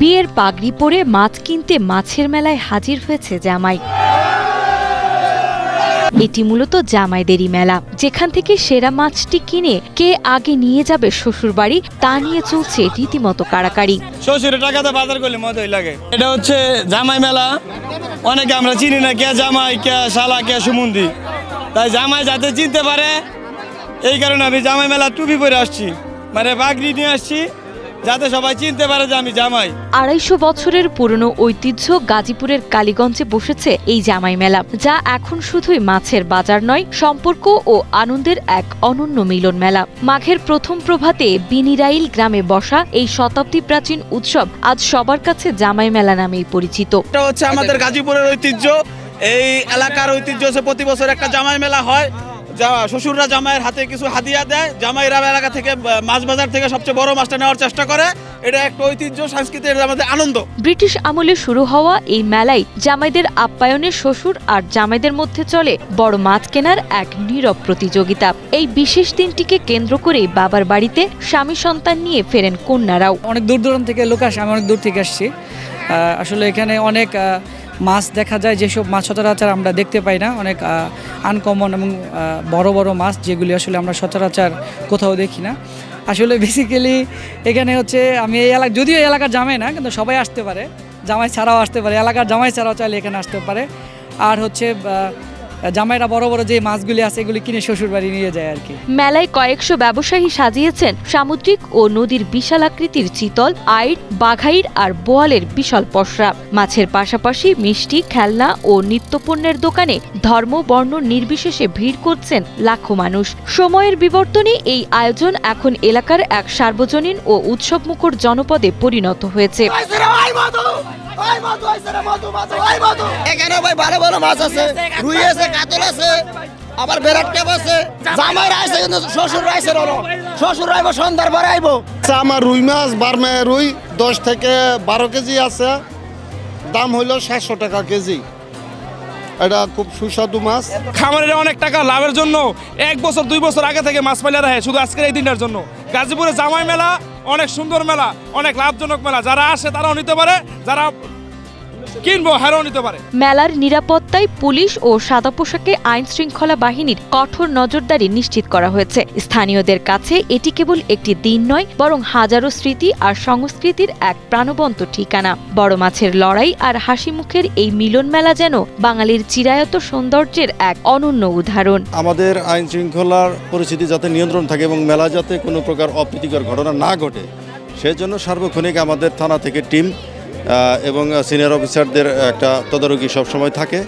বিয়ের পাগড়ি পরে মাছ কিনতে মাছের মেলায় হাজির হয়েছে জামাই। এটি মূলত জামাইদেরই মেলা, যেখান থেকে সেরা মাছটি কিনে কে আগে নিয়ে যাবে শ্বশুরবাড়ি তা নিয়ে চলছে রীতিমতো কাড়াকাড়ি। শ্বশুরের টাকাতে বাজার করলে মজাই লাগে। এটা হচ্ছে জামাই মেলা, অনেকে আমরা চিনি না, কে জামাই, কে শালা, কে সুমন্দি। তাই জামাই যাতে চিনতে পারে এই কারণে আমি জামাই মেলা টুপি পরে আসছি, মানে পাগড়ি নিয়ে আসছি, যাতে সবাই চিনতে পারে যে আমি জামাই। ২৫০ বছরের পুরনো ঐতিহ্য গাজীপুরের কালীগঞ্জে বসেছে এই জামাই মেলা, যা এখন শুধুই মাছের বাজার নয়, সম্পর্ক ও আনন্দের এক অনন্য মিলন মেলা। মাঘের প্রথম প্রভাতে বিনিরাইল গ্রামে বসা এই শতাব্দী প্রাচীন উৎসব আজ সবার কাছে জামাই মেলা নামেই পরিচিত। এটা হচ্ছে আমাদের গাজীপুরের ঐতিহ্য। এই এলাকার ঐতিহ্য হচ্ছে প্রতি বছর একটা জামাই মেলা হয়। শ্বশুররা জামাইয়ের হাতে কিছু হাদিয়া দেয়, জামাইরা এলাকা থেকে মাছ বাজার থেকে সবচেয়ে বড় মাছটা নেওয়ার চেষ্টা করে। এটা একটা ঐতিহ্য, সংস্কৃতি, এটা আমাদের আনন্দ। ব্রিটিশ আমলে শুরু হওয়া এই মেলায় জামাইদের আপ্যায়নে শ্বশুর আর জামাইদের মধ্যে চলে বড় মাছ কেনার এক নীরব প্রতিযোগিতা। এই বিশেষ দিনটিকে কেন্দ্র করে বাবার বাড়িতে স্বামী সন্তান নিয়ে ফেরেন কন্যারাও। অনেক দূর দূরান্ত থেকে লোক আসে, আমি অনেক দূর থেকে আসছি। আসলে এখানে অনেক মাছ দেখা যায়, যেসব মাছ সচরাচর আমরা দেখতে পাই না, অনেক আনকমন এবং বড় বড় মাছ, যেগুলি আসলে আমরা সচরাচর কোথাও দেখি না। আসলে বেসিক্যালি এখানে হচ্ছে আমি এই এলাকা, যদিও এই এলাকার জামাই না, কিন্তু সবাই আসতে পারে, জামাই ছাড়াও আসতে পারে, এলাকার জামাই ছাড়াও চাইলে এখানে আসতে পারে। আর হচ্ছে জামাইরা বড় বড় যে মাছগুলি আছে এগুলি কিনে শ্বশুর বাড়ি নিয়ে যায় আর কি। মেলায় কয়েকশো ব্যবসায়ী সাজিয়েছেন সামুদ্রিক ও নদীর বিশাল আকৃতির চিতল, আইড়, বাঘাইড় আর বোয়ালের বিশাল পসরা। মাছের পাশাপাশি মিষ্টি, খেলনা ও নিত্যপণ্যের দোকানে ধর্ম বর্ণ নির্বিশেষে ভিড় করছেন লাখো মানুষ। সময়ের বিবর্তনে এই আয়োজন এখন এলাকার এক সার্বজনীন ও উৎসবমুখর জনপদে পরিণত হয়েছে। এখানে ভাই ভালো ভালো মাছ আছে, রুই আছে, কাতল আছে, আবার বেরাট ক্যাপ আছে। জামাই আইছে কিন্তু শ্বশুর আইছে না, শ্বশুর আইবো সন্ধ্যার পরে আইবো। আমার রুই মাছ বারমায় রুই 10 থেকে 12 কেজি আছে, দাম হইল 700 টাকা কেজি। এটা খুব সুস্বাদু মাছ। খামারের অনেক টাকা লাভের জন্য 1 বছর 2 বছর আগে থেকে মাছ পাইলে রাখে শুধু আজকের এই দিনটার জন্য। গাজীপুরে জামাই মেলা অনেক সুন্দর মেলা, অনেক লাভজনক মেলা। যারা আসে তারাও নিতে পারে, যারা কিনবো হারাও নিতে পারে। মেলার নিরাপত্তায় পুলিশ ও সাদা পোশাকে আইন শৃঙ্খলা বাহিনীর কঠোর নজরদারি নিশ্চিত করা হয়েছে। স্থানীয়দের কাছে এটি কেবল একটি দিন নয়, বরং হাজারো স্মৃতি আর সংস্কৃতির এক প্রাণবন্ত ঠিকানা। বড় মাছের লড়াই আর হাসি মুখের এই মিলন মেলা যেন বাঙালির চিরায়ত সৌন্দর্যের এক অনন্য উদাহরণ। আমাদের আইন শৃঙ্খলার পরিস্থিতি যাতে নিয়ন্ত্রণ থাকে এবং মেলা যাতে কোনো প্রকার অপ্রীতিকর ঘটনা না ঘটে, সেজন্য সার্বক্ষণিক আমাদের থানা থেকে টিম এবং সিনিয়র অফিসারদের একটা তদারকি সবসময় থাকে।